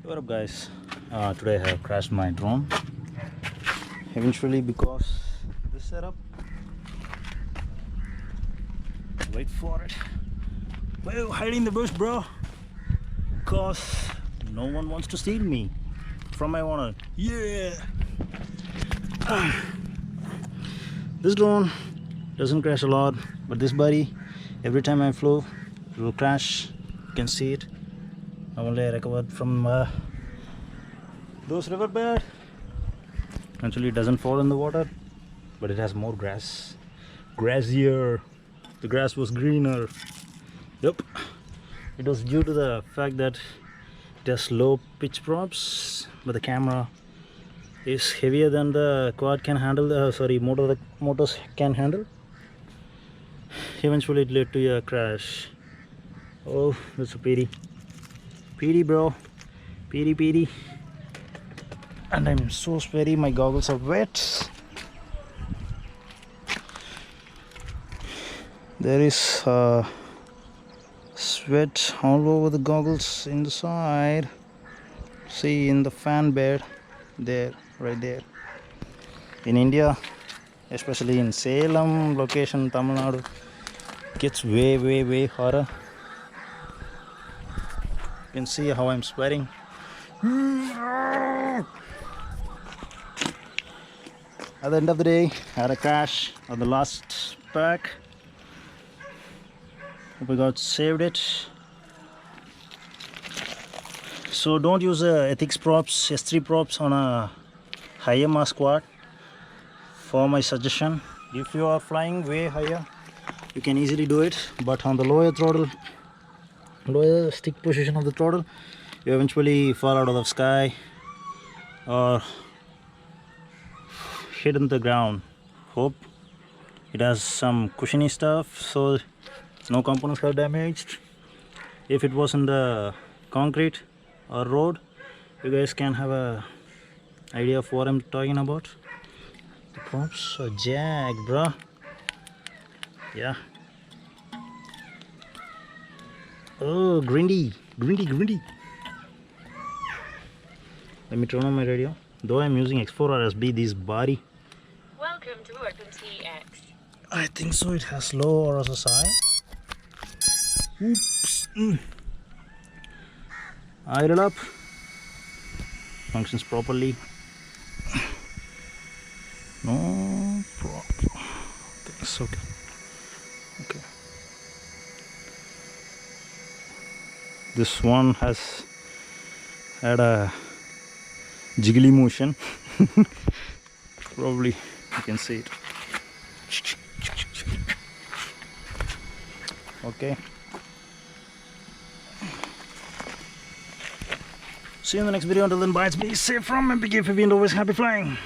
What up guys, today I have crashed my drone eventually because this setup. Wait for it. Well, hiding in the bush, bro, because no one wants to steal me from my owner. Yeah. This drone doesn't crash a lot, but this buddy, every time I flew, it will crash. You can see it. Only I recovered from those riverbed. Actually, it doesn't fall in the water, but it has more grassier. The grass was greener. Yep, it was due to the fact that it has low pitch props, but the camera is heavier than the quad can handle. The motors can handle. Eventually, it led to a crash. Oh, that's a pity. Pity, bro. Pity. And I'm so sweaty, my goggles are wet. There is sweat all over the goggles in the side. See, in the fan bed there, right there. In India, especially in Salem location, Tamil Nadu, gets way hotter. You can see how I'm sweating. At the end of the day, I had a crash on the last pack. Hope I got saved it. So don't use Ethix props, S3 props on a higher mass quad. For my suggestion, if you are flying way higher, you can easily do it. But on the lower stick position of the throttle, you eventually fall out of the sky or hit in the ground. Hope it has some cushiony stuff, so no components are damaged. If it was in the concrete or road, you guys can have a idea of what I'm talking about. The props are jagged, bro. Yeah. Oh, grindy. Let me turn on my radio. Though I'm using X4 RSB, this body. Welcome to Ethix. I think so. It has low RSSI. Oops. Idle up. Functions properly. No problem. It's okay. Okay. This one has had a jiggly motion. Probably you can see it. Okay. See you in the next video. Until then, bye. Be safe from and be careful and always happy flying.